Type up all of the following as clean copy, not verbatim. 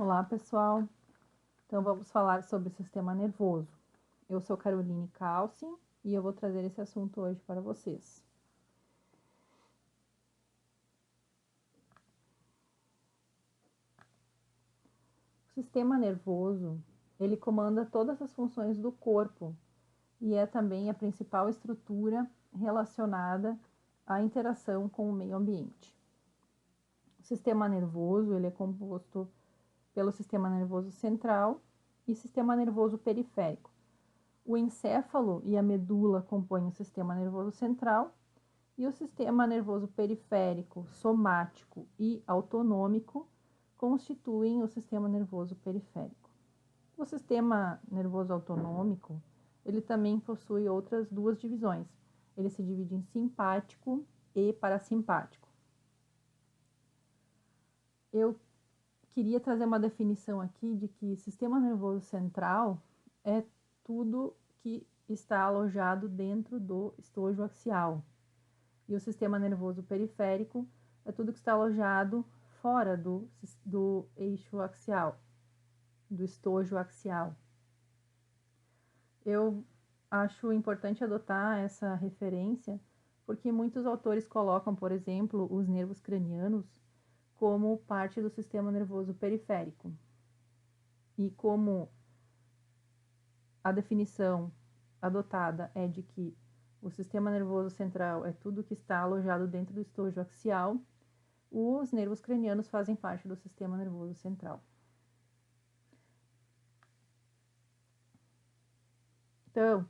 Olá, pessoal. Então, vamos falar sobre o sistema nervoso. Eu sou Caroline Calcin e eu vou trazer esse assunto hoje para vocês. O sistema nervoso, ele comanda todas as funções do corpo e é também a principal estrutura relacionada à interação com o meio ambiente. O sistema nervoso, ele é composto pelo sistema nervoso central e sistema nervoso periférico. O encéfalo e a medula compõem o sistema nervoso central e o sistema nervoso periférico, somático e autonômico constituem o sistema nervoso periférico. O sistema nervoso autonômico, ele também possui outras duas divisões. Ele se divide em simpático e parasimpático. Eu queria trazer uma definição aqui de que sistema nervoso central é tudo que está alojado dentro do estojo axial. E o sistema nervoso periférico é tudo que está alojado fora do eixo axial, do estojo axial. Eu acho importante adotar essa referência porque muitos autores colocam, por exemplo, os nervos cranianos como parte do sistema nervoso periférico. E como a definição adotada é de que o sistema nervoso central é tudo que está alojado dentro do estojo axial, os nervos cranianos fazem parte do sistema nervoso central. Então,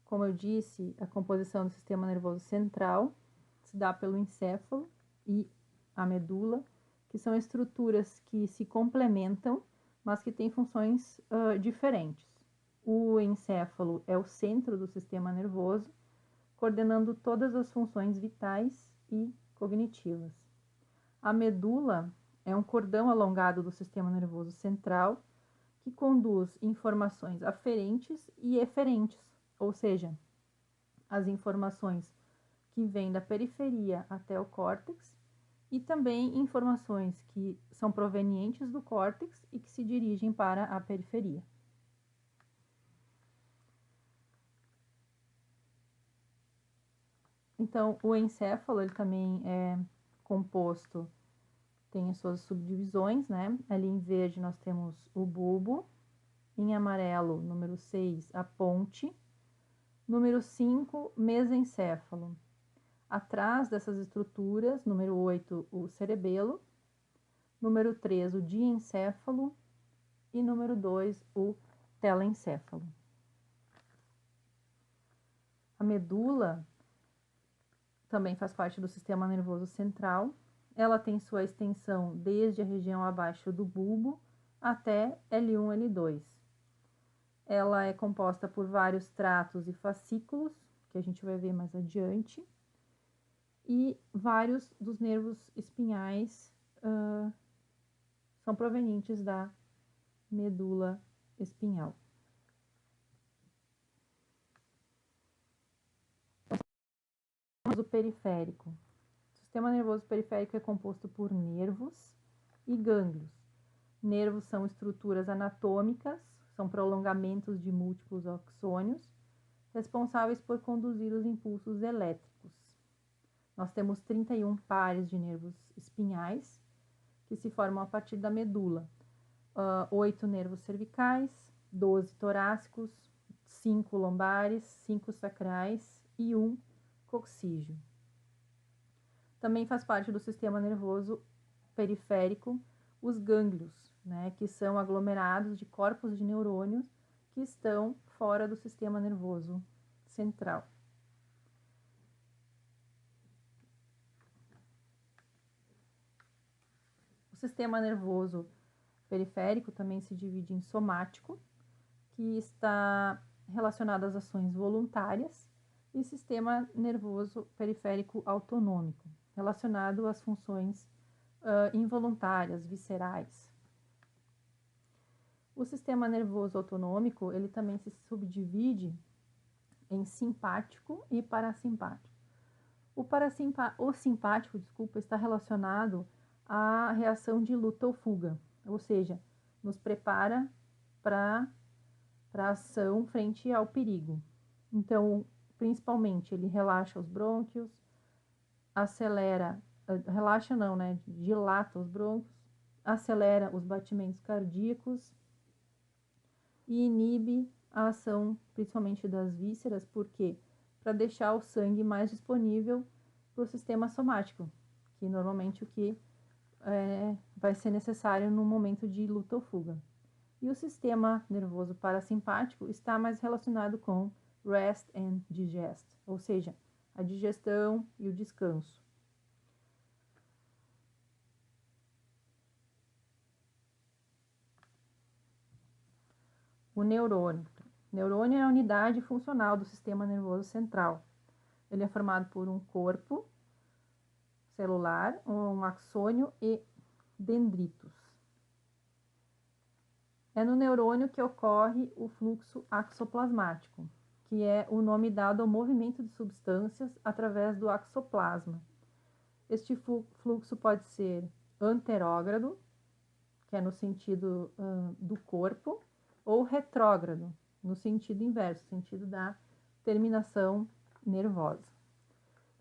como eu disse, a composição do sistema nervoso central se dá pelo encéfalo e a medula, que são estruturas que se complementam, mas que têm funções diferentes. O encéfalo é o centro do sistema nervoso, coordenando todas as funções vitais e cognitivas. A medula é um cordão alongado do sistema nervoso central que conduz informações aferentes e eferentes, ou seja, as informações que vêm da periferia até o córtex e também informações que são provenientes do córtex e que se dirigem para a periferia. Então, o encéfalo ele também é composto, tem as suas subdivisões, né? Ali em verde nós temos o bulbo, em amarelo, número 6, a ponte, número 5, mesencéfalo. Atrás dessas estruturas, número 8, o cerebelo, número 3, o diencéfalo e número 2, o telencéfalo. A medula também faz parte do sistema nervoso central. Ela tem sua extensão desde a região abaixo do bulbo até L1, L2. Ela é composta por vários tratos e fascículos, que a gente vai ver mais adiante, e vários dos nervos espinhais são provenientes da medula espinhal. O periférico. O sistema nervoso periférico é composto por nervos e gânglios. Nervos são estruturas anatômicas, são prolongamentos de múltiplos axônios, responsáveis por conduzir os impulsos elétricos. Nós temos 31 pares de nervos espinhais, que se formam a partir da medula. 8 nervos cervicais, 12 torácicos, 5 lombares, 5 sacrais e 1 coxígeo. Também faz parte do sistema nervoso periférico os gânglios, né, que são aglomerados de corpos de neurônios que estão fora do sistema nervoso central. O sistema nervoso periférico também se divide em somático, que está relacionado às ações voluntárias, e sistema nervoso periférico autonômico, relacionado às funções involuntárias, viscerais. O sistema nervoso autonômico, ele também se subdivide em simpático e parasimpático. O simpático, está relacionado à reação de luta ou fuga. ou seja, nos prepara para a ação frente ao perigo. Então, principalmente, ele relaxa os brônquios, relaxa não, né? Dilata os brônquios, acelera os batimentos cardíacos e inibe a ação, principalmente das vísceras, porque para deixar o sangue mais disponível para o sistema somático, que normalmente o que vai ser necessário no momento de luta ou fuga. E o sistema nervoso parasimpático está mais relacionado com rest and digest, ou seja, a digestão e o descanso. O neurônio. O neurônio é a unidade funcional do sistema nervoso central. Ele é formado por um corpo celular, um axônio e dendritos. É no neurônio que ocorre o fluxo axoplasmático, que é o nome dado ao movimento de substâncias através do axoplasma. Este fluxo pode ser anterógrado, que é no sentido do corpo, ou retrógrado, no sentido inverso, sentido da terminação nervosa.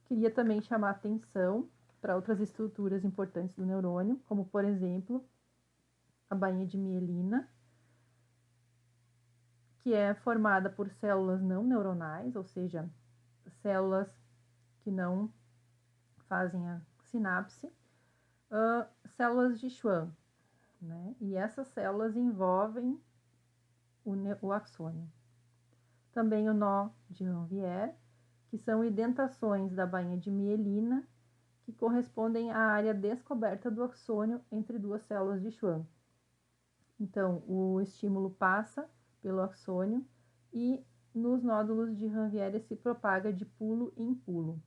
Queria também chamar atenção para outras estruturas importantes do neurônio, como, por exemplo, a bainha de mielina, que é formada por células não neuronais, ou seja, células que não fazem a sinapse, células de Schwann, né? E essas células envolvem o axônio. Também o nó de Ranvier, que são indentações da bainha de mielina, que correspondem à área descoberta do axônio entre duas células de Schwann. Então, o estímulo passa pelo axônio e nos nódulos de Ranvier ele se propaga de pulo em pulo.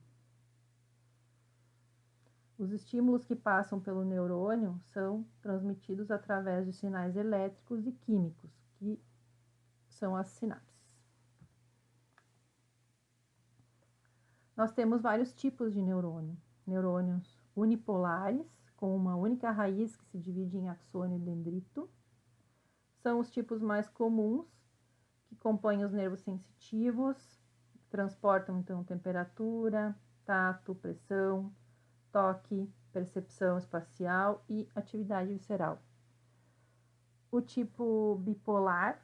Os estímulos que passam pelo neurônio são transmitidos através de sinais elétricos e químicos, que são as sinapses. Nós temos vários tipos de neurônio. Neurônios unipolares, com uma única raiz que se divide em axônio e dendrito. São os tipos mais comuns, que compõem os nervos sensitivos, transportam então temperatura, tato, pressão, toque, percepção espacial e atividade visceral. O tipo bipolar,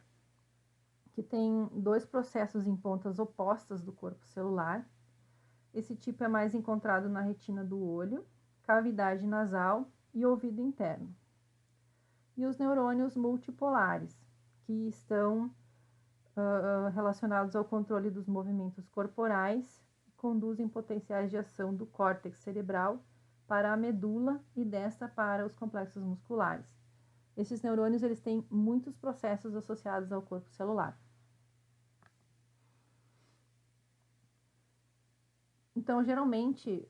que tem dois processos em pontas opostas do corpo celular. Esse tipo é mais encontrado na retina do olho, cavidade nasal e ouvido interno. E os neurônios multipolares, que estão relacionados ao controle dos movimentos corporais, conduzem potenciais de ação do córtex cerebral para a medula e desta para os complexos musculares. Esses neurônios eles têm muitos processos associados ao corpo celular. Então, geralmente,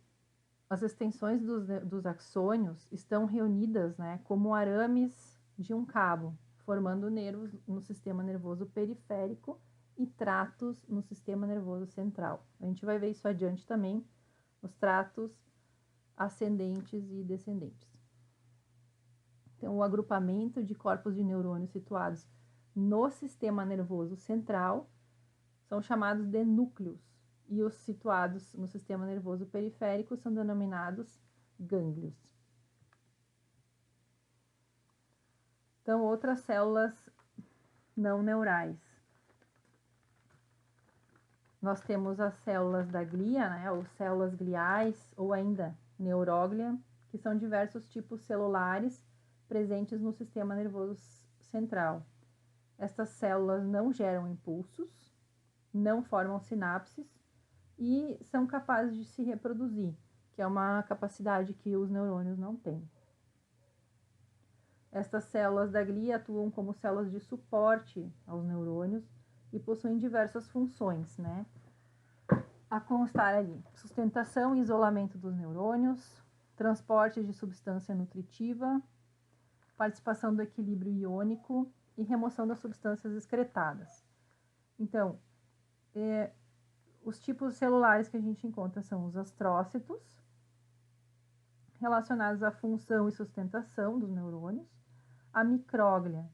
as extensões dos axônios estão reunidas, né, como arames de um cabo, formando nervos no sistema nervoso periférico e tratos no sistema nervoso central. A gente vai ver isso adiante também, os tratos ascendentes e descendentes. Então, o agrupamento de corpos de neurônios situados no sistema nervoso central são chamados de núcleos, e os situados no sistema nervoso periférico são denominados gânglios. Então, outras células não neurais. Nós temos as células da glia, né, ou células gliais, ou ainda neuróglia, que são diversos tipos celulares presentes no sistema nervoso central. Estas células não geram impulsos, não formam sinapses e são capazes de se reproduzir, que é uma capacidade que os neurônios não têm. Estas células da glia atuam como células de suporte aos neurônios e possuem diversas funções, né? A constar ali, sustentação e isolamento dos neurônios, transporte de substância nutritiva, participação do equilíbrio iônico e remoção das substâncias excretadas. Então, os tipos celulares que a gente encontra são os astrócitos, relacionados à função e sustentação dos neurônios, a micróglia,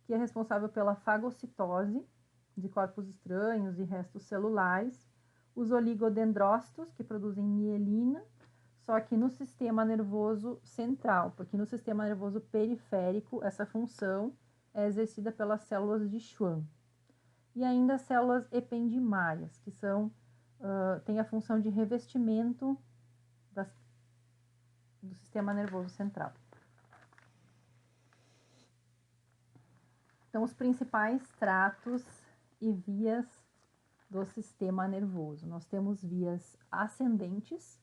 que é responsável pela fagocitose de corpos estranhos e restos celulares, os oligodendrócitos, que produzem mielina, só que no sistema nervoso central, porque no sistema nervoso periférico essa função é exercida pelas células de Schwann. E ainda as células ependimárias, que têm a função de revestimento do sistema nervoso central. Então, os principais tratos e vias do sistema nervoso. Nós temos vias ascendentes,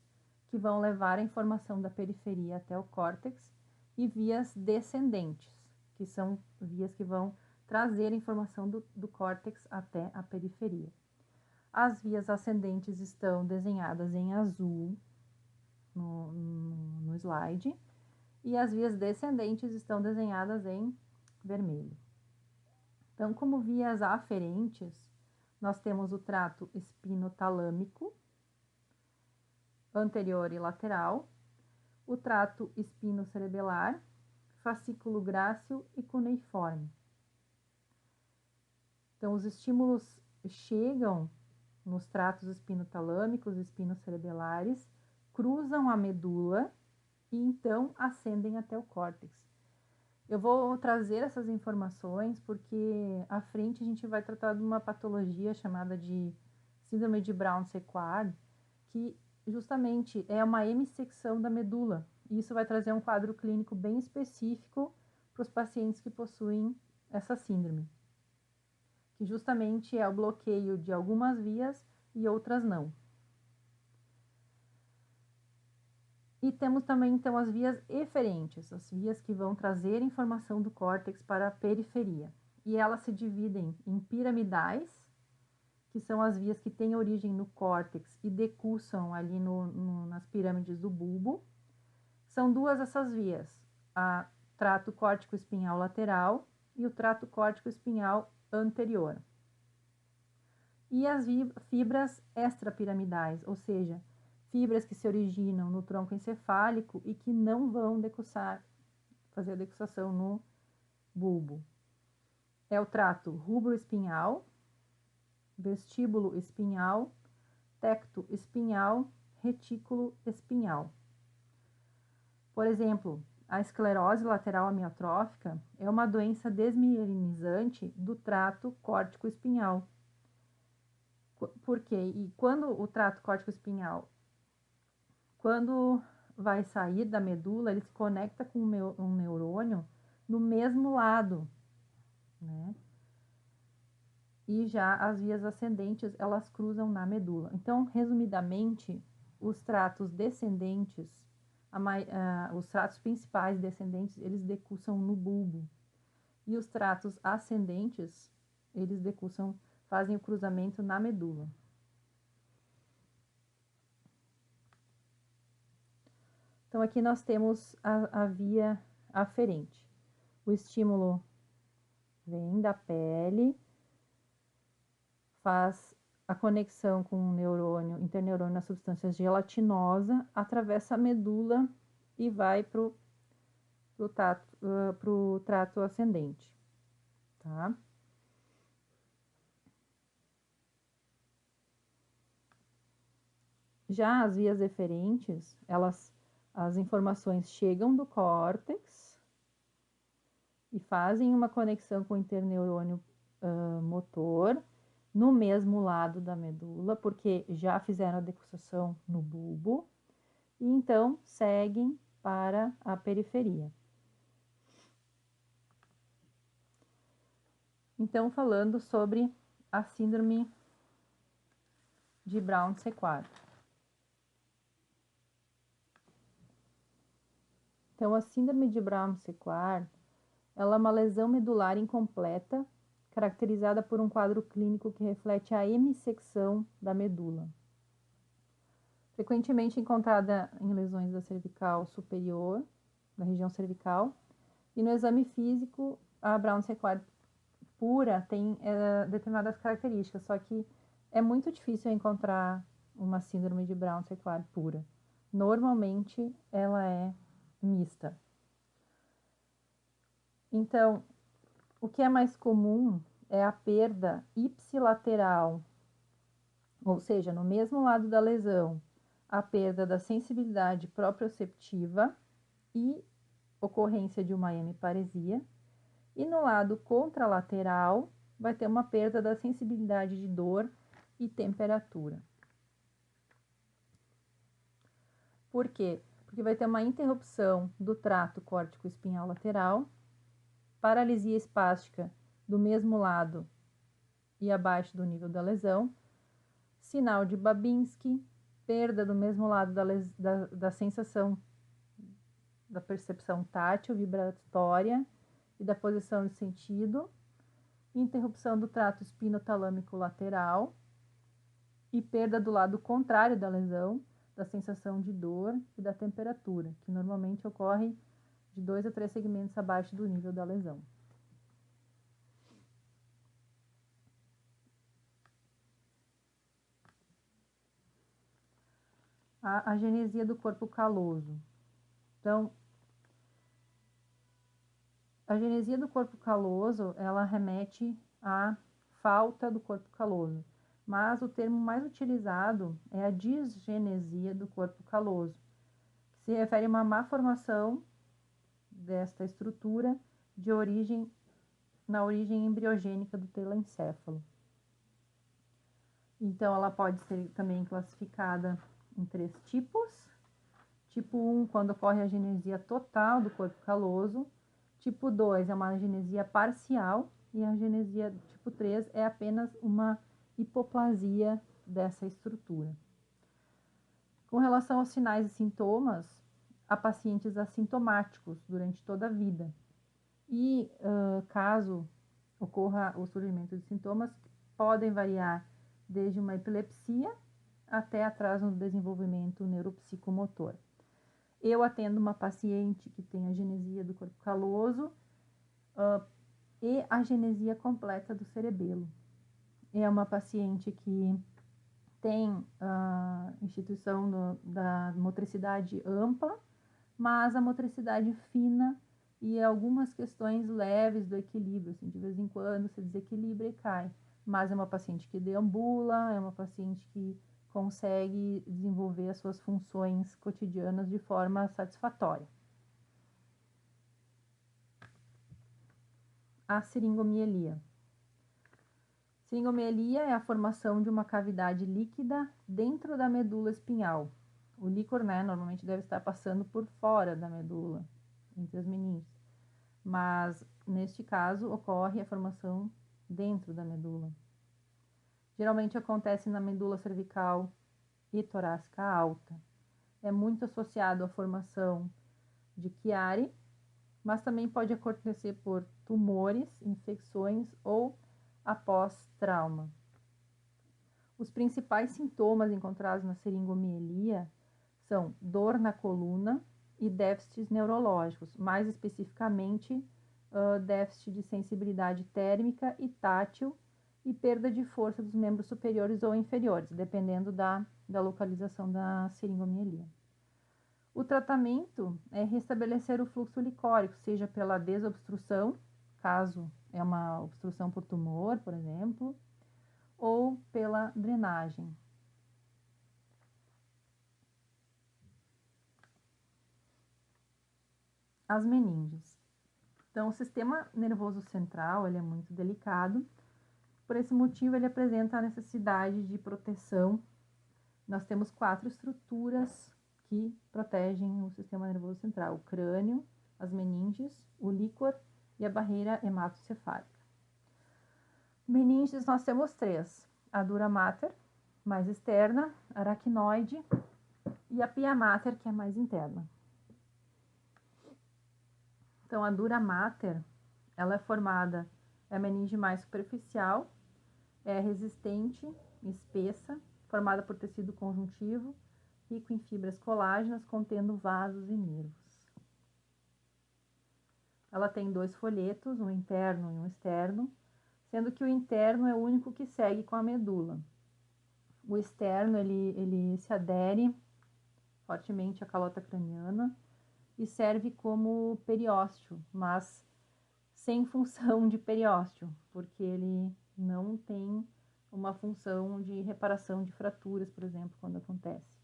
que vão levar a informação da periferia até o córtex, e vias descendentes, que são vias que vão trazer a informação do córtex até a periferia. As vias ascendentes estão desenhadas em azul no slide, e as vias descendentes estão desenhadas em vermelho. Então, como vias aferentes, nós temos o trato espinotalâmico, anterior e lateral, o trato espinocerebelar, fascículo grácil e cuneiforme. Então, os estímulos chegam nos tratos espinotalâmicos e espinocerebelares, cruzam a medula e então ascendem até o córtex. Eu vou trazer essas informações porque à frente a gente vai tratar de uma patologia chamada de síndrome de Brown-Séquard, que justamente é uma hemissecção da medula. E isso vai trazer um quadro clínico bem específico para os pacientes que possuem essa síndrome, que justamente é o bloqueio de algumas vias e outras não. E temos também, então, as vias eferentes, as vias que vão trazer informação do córtex para a periferia. E elas se dividem em piramidais, que são as vias que têm origem no córtex e decussam ali nas pirâmides do bulbo. São duas essas vias, a trato córtico-espinhal lateral e o trato córtico-espinhal anterior. E as fibras extrapiramidais, ou seja, fibras que se originam no tronco encefálico e que não vão fazer a decussação no bulbo. É o trato rubro-espinhal, vestíbulo espinhal, tecto espinhal, retículo espinhal. Por exemplo, a esclerose lateral amiotrófica é uma doença desmielinizante do trato córtico-espinhal. Por quê? E quando o trato córtico-espinhal, quando vai sair da medula, ele se conecta com um neurônio no mesmo lado, né? E já as vias ascendentes, elas cruzam na medula. Então, resumidamente, os tratos descendentes, os tratos principais descendentes, eles decussam no bulbo. E os tratos ascendentes, eles fazem o cruzamento na medula. Então, aqui nós temos a via aferente. O estímulo vem da pele, faz a conexão com o neurônio, interneurônio na substância gelatinosa, atravessa a medula e vai para o trato ascendente, tá? Já as vias eferentes, as informações chegam do córtex e fazem uma conexão com o interneurônio motor no mesmo lado da medula, porque já fizeram a decussação no bulbo, e então seguem para a periferia. Então, falando sobre a síndrome de Brown-Séquard. Então, a síndrome de Brown-Séquard, ela é uma lesão medular incompleta, caracterizada por um quadro clínico que reflete a hemissecção da medula. Frequentemente encontrada em lesões da cervical superior, da região cervical, e no exame físico, a Brown-Séquard pura tem determinadas características, só que é muito difícil encontrar uma síndrome de Brown-Séquard pura. Normalmente, ela é mista. Então, o que é mais comum é a perda ipsilateral, ou seja, no mesmo lado da lesão, a perda da sensibilidade proprioceptiva e ocorrência de uma hemiparesia, e no lado contralateral vai ter uma perda da sensibilidade de dor e temperatura. Por quê? Porque vai ter uma interrupção do trato córtico-espinhal lateral, paralisia espástica do mesmo lado e abaixo do nível da lesão, sinal de Babinski, perda do mesmo lado da sensação, da percepção tátil, vibratória e da posição de sentido, interrupção do trato espinotalâmico lateral e perda do lado contrário da lesão, da sensação de dor e da temperatura, que normalmente ocorre de 2 a 3 segmentos abaixo do nível da lesão. A agenesia do corpo caloso. Então, a agenesia do corpo caloso, ela remete à falta do corpo caloso, mas o termo mais utilizado é a disgenesia do corpo caloso, que se refere a uma má formação desta estrutura na origem embriogênica do telencéfalo. Então, ela pode ser também classificada em 3 tipos. Tipo 1, quando ocorre a agenesia total do corpo caloso. Tipo 2 é uma agenesia parcial. E a agenesia tipo 3 é apenas uma hipoplasia dessa estrutura. Com relação aos sinais e sintomas, há pacientes assintomáticos durante toda a vida. E caso ocorra o surgimento de sintomas, podem variar desde uma epilepsia até atraso no desenvolvimento neuropsicomotor. Eu atendo uma paciente que tem agenesia do corpo caloso e agenesia completa do cerebelo. É uma paciente que tem instituição da motricidade ampla, mas a motricidade fina e algumas questões leves do equilíbrio, assim, de vez em quando se desequilibra e cai. Mas é uma paciente que deambula, é uma paciente que consegue desenvolver as suas funções cotidianas de forma satisfatória. A seringomielia. Seringomielia é a formação de uma cavidade líquida dentro da medula espinhal. O líquor, normalmente deve estar passando por fora da medula, entre as meninges. Mas, neste caso, ocorre a formação dentro da medula. Geralmente acontece na medula cervical e torácica alta. É muito associado à formação de Chiari, mas também pode acontecer por tumores, infecções ou após trauma. Os principais sintomas encontrados na seringomielia são dor na coluna e déficits neurológicos, mais especificamente déficit de sensibilidade térmica e tátil e perda de força dos membros superiores ou inferiores, dependendo da localização da seringomielia. O tratamento é restabelecer o fluxo licórico, seja pela desobstrução, caso é uma obstrução por tumor, por exemplo, ou pela drenagem. As meninges. Então, o sistema nervoso central ele é muito delicado. Por esse motivo, ele apresenta a necessidade de proteção. Nós temos 4 estruturas que protegem o sistema nervoso central: o crânio, as meninges, o líquor e a barreira hematocefálica. Meninges nós temos 3: a dura mater, mais externa, a aracnoide e a pia mater, que é mais interna. Então, a dura mater, ela é formada, é a meninge mais superficial, é resistente, espessa, formada por tecido conjuntivo, rico em fibras colágenas, contendo vasos e nervos. Ela tem 2 folhetos, um interno e um externo, sendo que o interno é o único que segue com a medula. O externo, ele se adere fortemente à calota craniana e serve como periósteo, mas sem função de periósteo, porque ele não tem uma função de reparação de fraturas, por exemplo, quando acontece.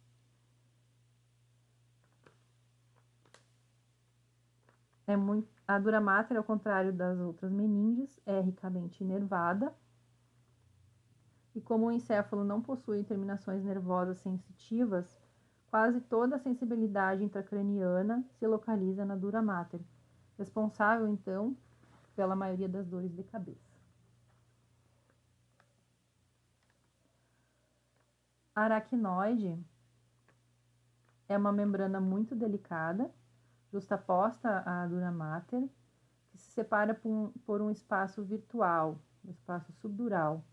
A dura mater, ao contrário das outras meninges, é ricamente inervada. E como o encéfalo não possui terminações nervosas sensitivas, quase toda a sensibilidade intracraniana se localiza na dura mater, responsável, então, pela maioria das dores de cabeça. A aracnoide é uma membrana muito delicada, justaposta à dura mater, que se separa por um espaço virtual, um espaço subdural,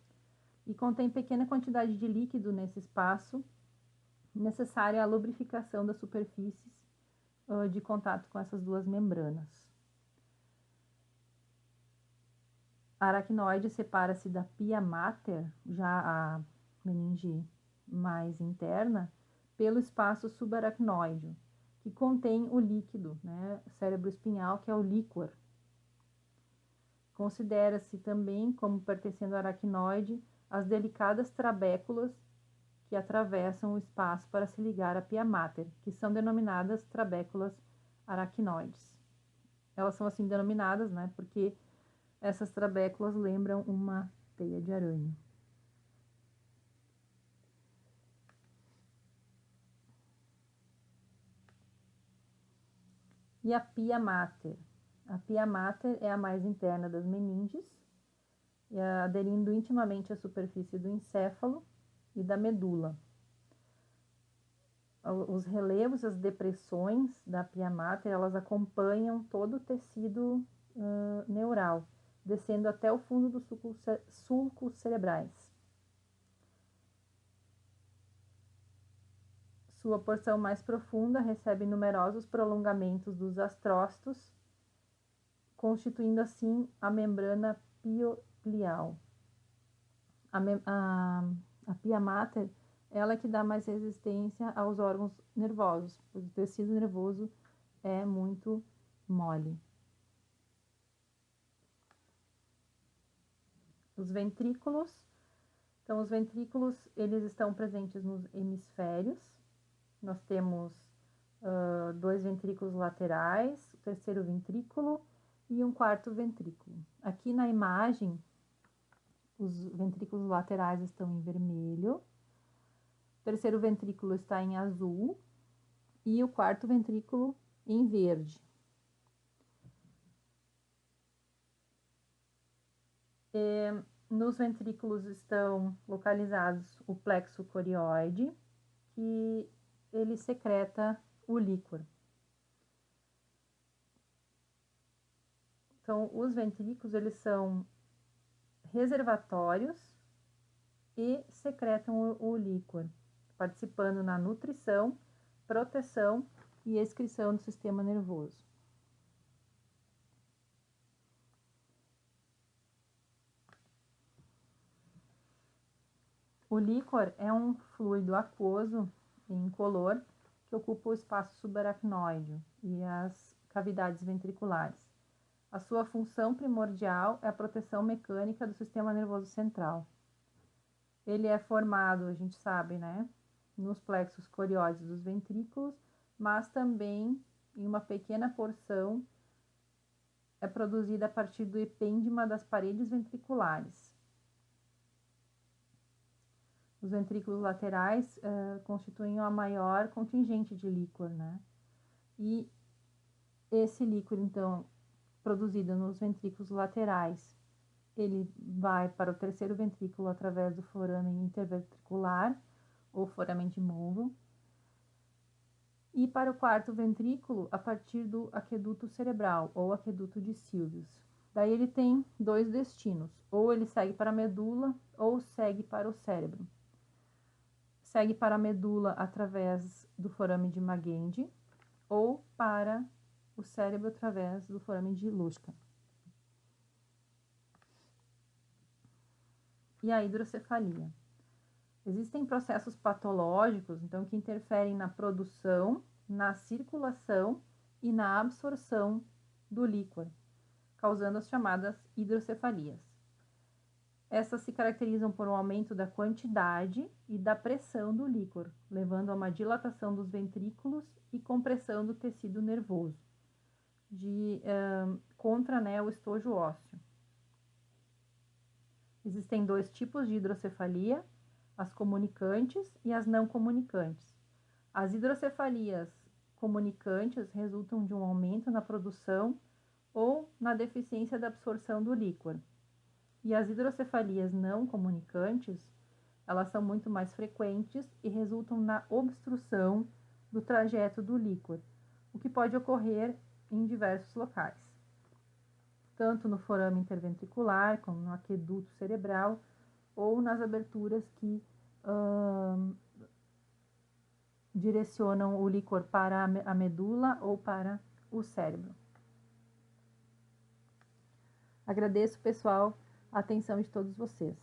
e contém pequena quantidade de líquido nesse espaço, necessária à lubrificação das superfícies de contato com essas duas membranas. A aracnoide separa-se da pia mater, já a meninge mais interna, pelo espaço subaracnoide, que contém o líquido, né, cérebro espinhal, que é o líquor. Considera-se também como pertencendo à aracnoide as delicadas trabéculas que atravessam o espaço para se ligar à pia mater, que são denominadas trabéculas aracnoides. Elas são assim denominadas, né, porque essas trabéculas lembram uma teia de aranha. E a pia mater? A pia mater é a mais interna das meninges, aderindo intimamente à superfície do encéfalo e da medula. Os relevos, as depressões da pia mater, elas acompanham todo o tecido neural, descendo até o fundo dos sulcos cerebrais. Sua porção mais profunda recebe numerosos prolongamentos dos astrócitos, constituindo assim a membrana pioplial. A pia mater, ela é que dá mais resistência aos órgãos nervosos, pois o tecido nervoso é muito mole. Os ventrículos. Então, os ventrículos, eles estão presentes nos hemisférios. Nós temos 2 ventrículos laterais, o terceiro ventrículo e um quarto ventrículo. Aqui na imagem, os ventrículos laterais estão em vermelho, o terceiro ventrículo está em azul e o quarto ventrículo em verde. Nos ventrículos estão localizados o plexo corioide, que ele secreta o líquor. Então, os ventrículos, eles são reservatórios e secretam o líquor, participando na nutrição, proteção e excreção do sistema nervoso. O líquor é um fluido aquoso incolor que ocupa o espaço subaracnoide e as cavidades ventriculares. A sua função primordial é a proteção mecânica do sistema nervoso central. Ele é formado, a gente sabe, né, nos plexos corioides dos ventrículos, mas também em uma pequena porção é produzida a partir do epêndima das paredes ventriculares. Os ventrículos laterais constituem a maior contingente de líquor, né? E esse líquor, então, produzido nos ventrículos laterais, ele vai para o terceiro ventrículo através do foramen interventricular, ou foramen de Monro, e para o quarto ventrículo a partir do aqueduto cerebral, ou aqueduto de Sylvius. Daí ele tem 2 destinos, ou ele segue para a medula, ou segue para o cérebro. Segue para a medula através do foramen de Magendie ou para o cérebro através do foramen de Luschka. E a hidrocefalia. Existem processos patológicos, então, que interferem na produção, na circulação e na absorção do líquor, causando as chamadas hidrocefalias. Essas se caracterizam por um aumento da quantidade e da pressão do líquor, levando a uma dilatação dos ventrículos e compressão do tecido nervoso, contra o estojo ósseo. Existem 2 tipos de hidrocefalia, as comunicantes e as não comunicantes. As hidrocefalias comunicantes resultam de um aumento na produção ou na deficiência da absorção do líquor. E as hidrocefalias não comunicantes, elas são muito mais frequentes e resultam na obstrução do trajeto do líquor, o que pode ocorrer em diversos locais, tanto no forame interventricular, como no aqueduto cerebral, ou nas aberturas que direcionam o líquor para a medula ou para o cérebro. Agradeço, pessoal, a atenção de todos vocês.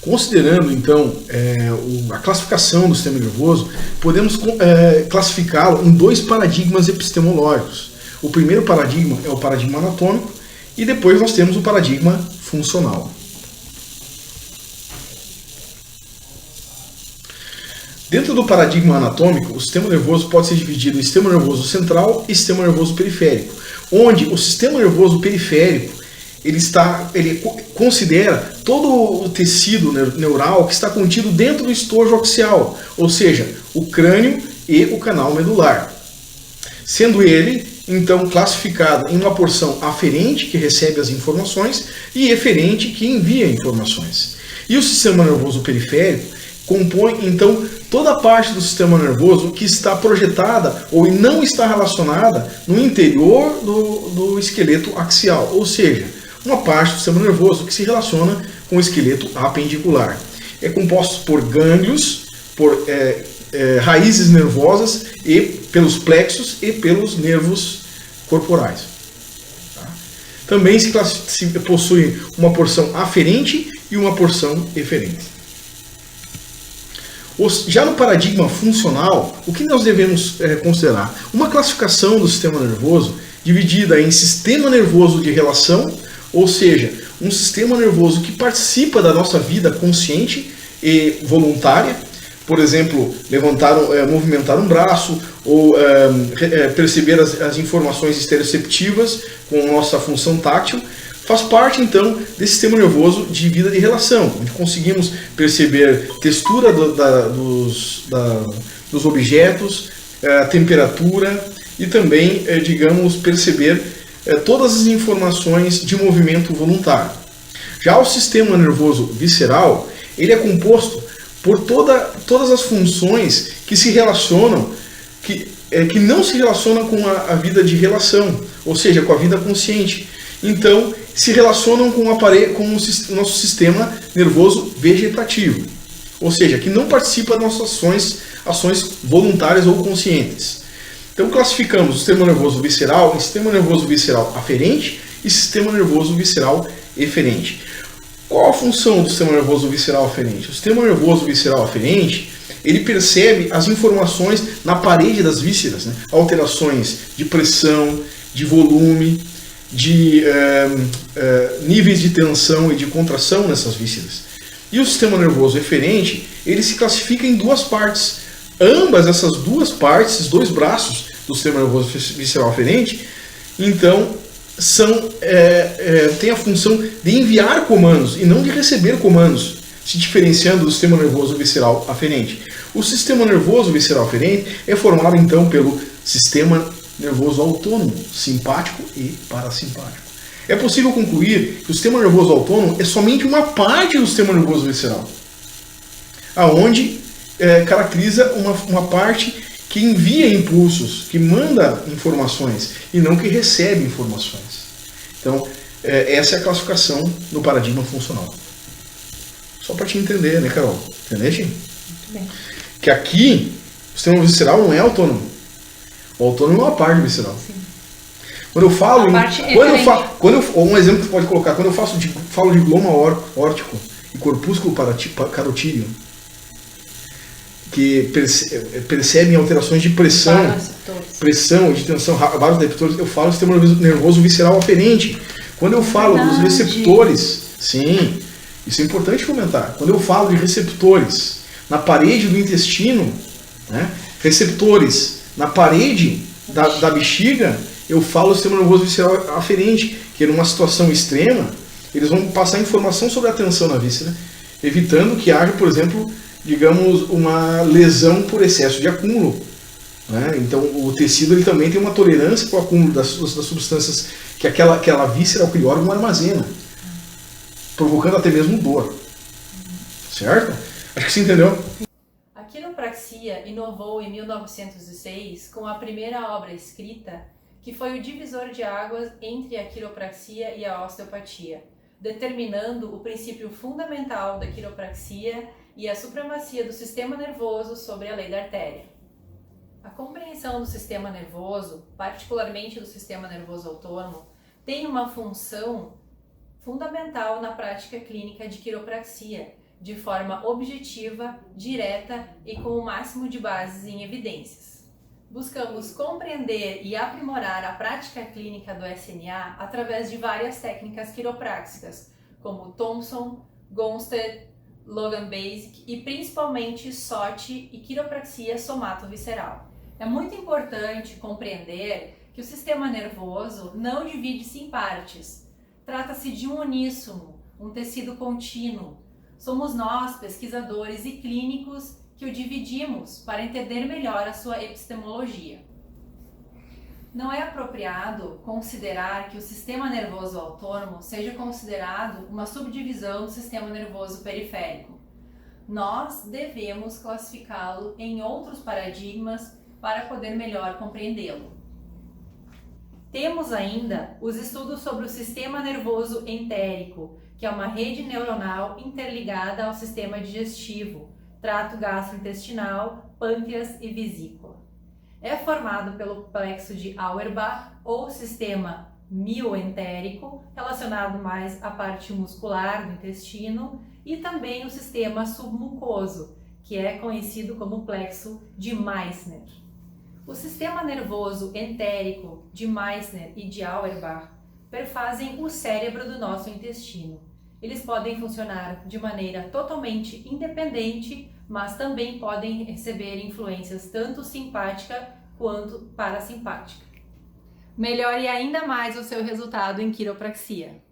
Considerando, então, a classificação do sistema nervoso, podemos classificá-lo em 2 paradigmas epistemológicos. O primeiro paradigma é o paradigma anatômico e depois nós temos o paradigma funcional. Dentro do paradigma anatômico, o sistema nervoso pode ser dividido em sistema nervoso central e sistema nervoso periférico, onde o sistema nervoso periférico ele considera todo o tecido neural que está contido dentro do estojo axial, ou seja, o crânio e o canal medular, sendo ele então classificado em uma porção aferente, que recebe as informações, e eferente, que envia informações. E o sistema nervoso periférico compõe então toda a parte do sistema nervoso que está projetada ou não está relacionada no interior do esqueleto axial, ou seja, uma parte do sistema nervoso que se relaciona com o esqueleto apendicular. É composto por gânglios, por raízes nervosas, e pelos plexos e pelos nervos corporais. Também se possui uma porção aferente e uma porção eferente. Já no paradigma funcional, o que nós devemos considerar? Uma classificação do sistema nervoso dividida em sistema nervoso de relação, ou seja, um sistema nervoso que participa da nossa vida consciente e voluntária, por exemplo, movimentar um braço ou perceber as informações estereoceptivas com nossa função tátil, faz parte então desse sistema nervoso de vida de relação, onde conseguimos perceber textura dos objetos, a temperatura e também, digamos, perceber todas as informações de movimento voluntário. Já o sistema nervoso visceral, ele é composto por todas as funções que se relacionam, que não se relacionam com a vida de relação, ou seja, com a vida consciente. Então, se relacionam com o nosso sistema nervoso vegetativo, ou seja, que não participa das nossas ações voluntárias ou conscientes. Então, classificamos o sistema nervoso visceral em sistema nervoso visceral aferente e sistema nervoso visceral eferente. Qual a função do sistema nervoso visceral aferente? O sistema nervoso visceral aferente, ele percebe as informações na parede das vísceras, né? Alterações de pressão, de volume, de níveis de tensão e de contração nessas vísceras. E o sistema nervoso eferente, ele se classifica em 2 partes. Ambas essas 2 partes, esses 2 braços do sistema nervoso visceral aferente, então, têm a função de enviar comandos e não de receber comandos, se diferenciando do sistema nervoso visceral aferente. O sistema nervoso visceral aferente é formado então pelo sistema nervoso autônomo, simpático e parasimpático. É possível concluir que o sistema nervoso autônomo é somente uma parte do sistema nervoso visceral, aonde caracteriza uma parte que envia impulsos, que manda informações e não que recebe informações. Então, essa é a classificação do paradigma funcional. Só para te entender, né, Carol? Entendeste? Muito bem. Que aqui, o sistema visceral não é autônomo. O autônomo é uma parte visceral. Sim. Quando eu falo, um exemplo que você pode colocar, quando eu falo de gloma órtico e corpúsculo carotídeo, que percebem alterações de pressão, de tensão, vários receptores. Eu falo do sistema nervoso visceral aferente. Quando eu falo dos receptores, sim, isso é importante comentar. Quando eu falo de receptores na parede do intestino, né, receptores na parede da bexiga, eu falo do sistema nervoso visceral aferente, que numa situação extrema, eles vão passar informação sobre a tensão na víscera, evitando que haja, por exemplo, digamos, uma lesão por excesso de acúmulo. Né? Então, o tecido ele também tem uma tolerância para o acúmulo das substâncias que aquela víscera, aquele órgão armazena, provocando até mesmo dor. Certo? Acho que você entendeu. A quiropraxia inovou em 1906 com a primeira obra escrita, que foi o divisor de águas entre a quiropraxia e a osteopatia, determinando o princípio fundamental da quiropraxia e a supremacia do sistema nervoso sobre a lei da artéria. A compreensão do sistema nervoso, particularmente do sistema nervoso autônomo, tem uma função fundamental na prática clínica de quiropraxia, de forma objetiva, direta e com o máximo de bases em evidências. Buscamos compreender e aprimorar a prática clínica do SNA através de várias técnicas quiropráxicas, como Thompson, Gonstead, Logan Basic e principalmente SOT e quiropraxia somato-visceral. É muito importante compreender que o sistema nervoso não divide-se em partes. Trata-se de um uníssono, um tecido contínuo. Somos nós, pesquisadores e clínicos, que o dividimos para entender melhor a sua epistemologia. Não é apropriado considerar que o sistema nervoso autônomo seja considerado uma subdivisão do sistema nervoso periférico. Nós devemos classificá-lo em outros paradigmas para poder melhor compreendê-lo. Temos ainda os estudos sobre o sistema nervoso entérico, que é uma rede neuronal interligada ao sistema digestivo, trato gastrointestinal, pâncreas e vesícula. É formado pelo plexo de Auerbach ou sistema mioentérico, relacionado mais à parte muscular do intestino, e também o sistema submucoso, que é conhecido como plexo de Meissner. O sistema nervoso entérico de Meissner e de Auerbach perfazem o cérebro do nosso intestino. Eles podem funcionar de maneira totalmente independente, mas também podem receber influências tanto simpática quanto parasimpática. Melhore ainda mais o seu resultado em quiropraxia.